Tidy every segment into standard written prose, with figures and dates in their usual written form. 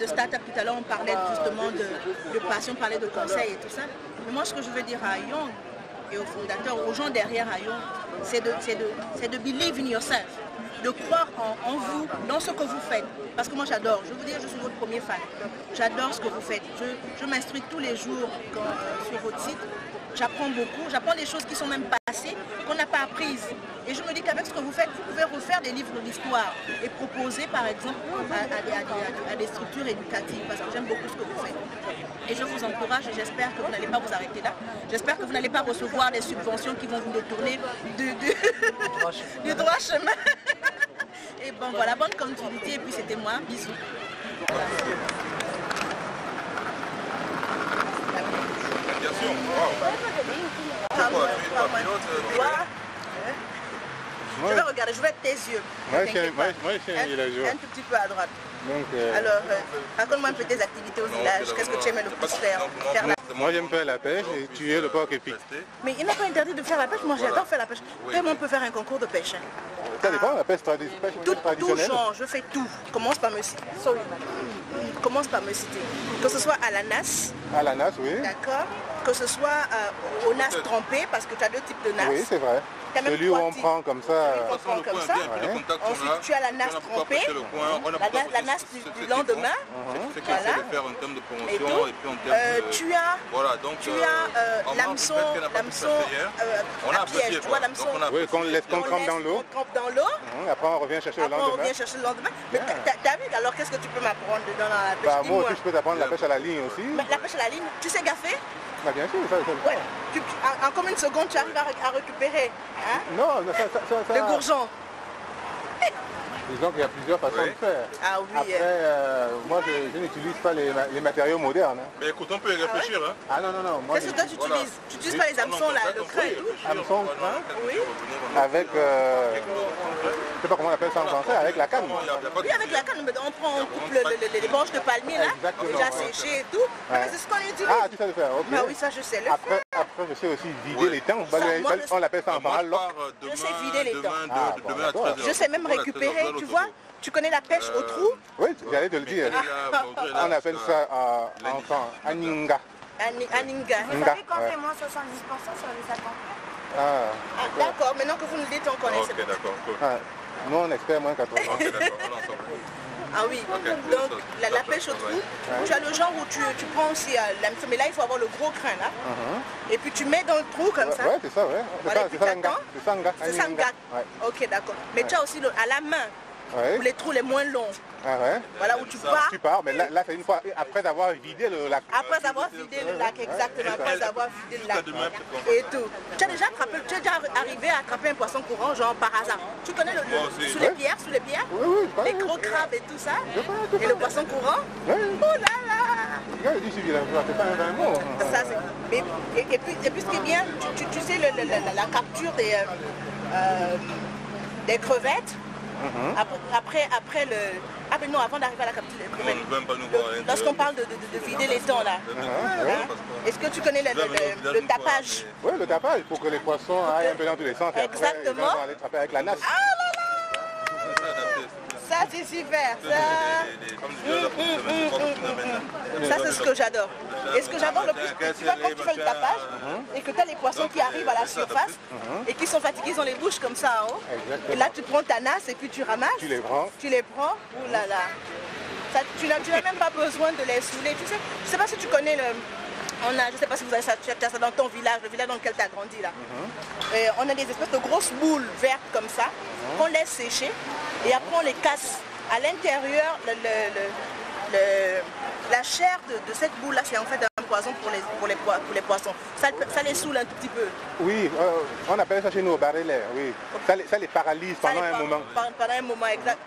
de start-up tout à l'heure, on parlait justement de passion, on parlait de conseils et tout ça. Mais moi, ce que je veux dire à Young et aux fondateurs, aux gens derrière à Young, c'est de believe in yourself, de croire en vous, dans ce que vous faites. Parce que moi, j'adore. Je veux vous dire, je suis votre premier fan. J'adore ce que vous faites. Je m'instruis tous les jours sur votre site. J'apprends beaucoup. J'apprends des choses qui sont même passées, qu'on n'a pas apprises. Et je me dis qu'avec ce que vous faites, vous pouvez refaire des livres d'histoire et proposer, par exemple, à des structures éducatives. Parce que j'aime beaucoup ce que vous faites. Et je vous encourage et j'espère que vous n'allez pas vous arrêter là. J'espère que vous n'allez pas recevoir des subventions qui vont vous détourner du droit chemin. Et bon, voilà, bonne continuité. Et puis c'était moi. Bisous. Bien sûr. Je vais regarder, je vais être tes yeux. Moi, je un tout petit peu à droite. Donc, alors, raconte-moi un peu tes activités au village. Qu'est-ce que tu aimes le plus faire? Moi, j'aime faire la pêche et tuer le porc épic. Mais il n'a pas interdit de faire la pêche. Moi, j'adore faire la pêche. Vraiment, on peut faire un concours de pêche. Ça dépend, la pêche traditionnelle. Tout genre, je fais tout. Commence par me citer. Commence par me citer. Que ce soit à la nasse. À la nasse, oui. D'accord. Que ce soit au nas trempé, parce que tu as deux types de nas. Oui, c'est vrai. Celui où on prend comme ça. Ensuite, tu as la nasse trempée, la nasse du lendemain. Voilà. Et tu as l'hameçon à piège. Tu vois l'hameçon. Oui, qu'on laisse qu'on trempe dans l'eau. Après, on revient chercher le lendemain. Mais t'as vu, alors qu'est-ce que tu peux m'apprendre dedans dans la pêche? Moi aussi, je peux t'apprendre la pêche à la ligne aussi. La pêche à la ligne, tu sais gaffer? Bah bien sûr, ça ouais. En combien de secondes tu arrives à récupérer Non, ça... Le gourgeon. Disons qu'il y a plusieurs façons de faire. Ah oui. Après, moi je n'utilise pas les matériaux modernes. Mais écoute, on peut y réfléchir. Ah non. Qu'est-ce que toi tu utilises? Tu n'utilises pas les hameçons là, le crin et tout? Hameçon, oui. Avec, je sais pas comment on appelle ça en français, avec la canne. Oui, avec la canne, on coupe les branches de palmier là, déjà séchées et tout. Ouais. C'est ce qu'on utilise. Ah, tu sais le faire, ok. Bah oui, ça je sais le faire. Après, je sais aussi vider les temps. On l'appelle ça en parole. Je sais vider les temps. Je sais même récupérer, tu vois. Tu connais la pêche au trou? Oui, j'allais te le dire. On appelle ça en aninga. Aninga. Vous savez qu'on fait moins 70% sur les 50. D'accord, maintenant que vous nous dites, on connaît. Ok, d'accord. Nous, on espère moins 80. Ah oui, donc la pêche au trou, tu as le genre où tu prends aussi l'hameçon, mais là il faut avoir le gros crin là. Et puis tu mets dans le trou comme ça. Ouais, c'est ça, ouais. C'est sanga. C'est sanga. Ok, d'accord. Mais tu as aussi à la main, pour les trous les moins longs. Ah ouais. Voilà où tu pars. Tu pars, mais là c'est une fois après avoir vidé le lac. Après avoir vidé le lac, exactement. Après avoir vidé le lac. Et tout. Tu as déjà arrivé à attraper un poisson courant, genre par hasard. Tu connais sous les pierres, Oui, les gros crabes et tout ça. Et le poisson courant. Oui. Oh là là. Regarde, il dit c'est pas un vrai mot. Et puis ce qui est bien, tu sais la capture des les crevettes. Après le... Ah mais non, avant d'arriver à la capture des crevettes. Lorsqu'on parle de vider les dents là. Est-ce que tu connais le tapage? Oui, le tapage, pour que les poissons aillent un peu dans tous les sens. Exactement. Après, ils vont aller trapper avec la nasse. Ah là là! Ça c'est super. Ça c'est ce que j'adore. Et ce que j'adore le plus, tu vois, quand tu fais le tapage et que tu as les poissons qui arrivent à la surface et qui sont fatigués, ils ont les bouches comme ça en haut. Et là tu prends ta nasse et puis tu ramasses. Tu les prends. Tu les prends. Ouh là là. Ça, tu n'as même pas besoin de les saouler. Tu sais, je ne sais pas si tu connais le... je ne sais pas si vous avez ça, tu as ça dans ton village, le village dans lequel tu as grandi là. Et on a des espèces de grosses boules vertes comme ça, qu'on laisse sécher et après on les casse. À l'intérieur, la chair de cette boule là, c'est en fait un poison pour les poissons. Ça les saoule un tout petit peu. Oui, on appelle ça chez nous au barélet, oui. Ça les paralyse pendant un moment. Pendant un moment, exact.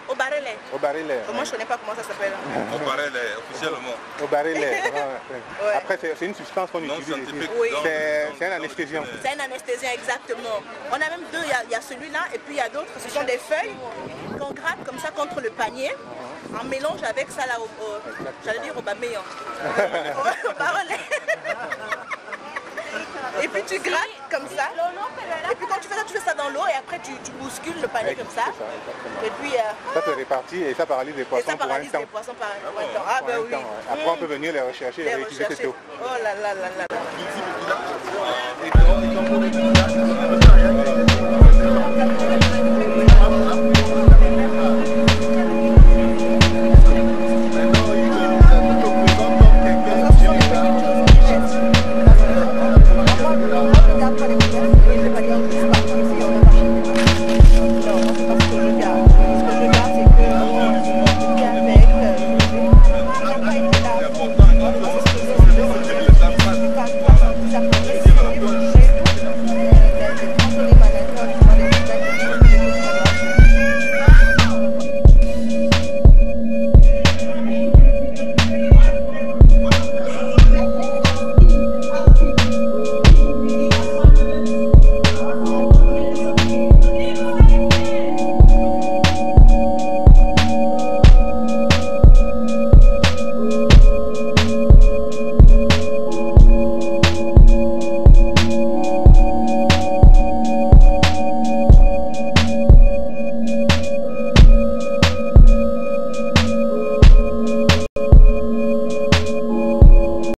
Au barélet. Au barélet. Moi je ne connais pas comment ça s'appelle. Au barélet, officiellement. Au barélet. Après c'est une substance qu'on utilise ici. Oui. C'est un anesthésiant. C'est un anesthésiant, exactement. On a même deux, il y a celui-là et puis il y a d'autres. Ce sont des feuilles qu'on gratte comme ça contre le panier. En mélange avec ça là, j'allais dire au baméan. Au barélet. Et puis tu grattes comme ça. Et puis quand tu fais ça, tu fais ça dans l'eau et après tu bouscules le panier comme ça. Et puis ça se répartit et ça paralyse les poissons pour un temps. Ah ben oui. Après on peut venir les rechercher et réutiliser cette eau. Oh là là là là.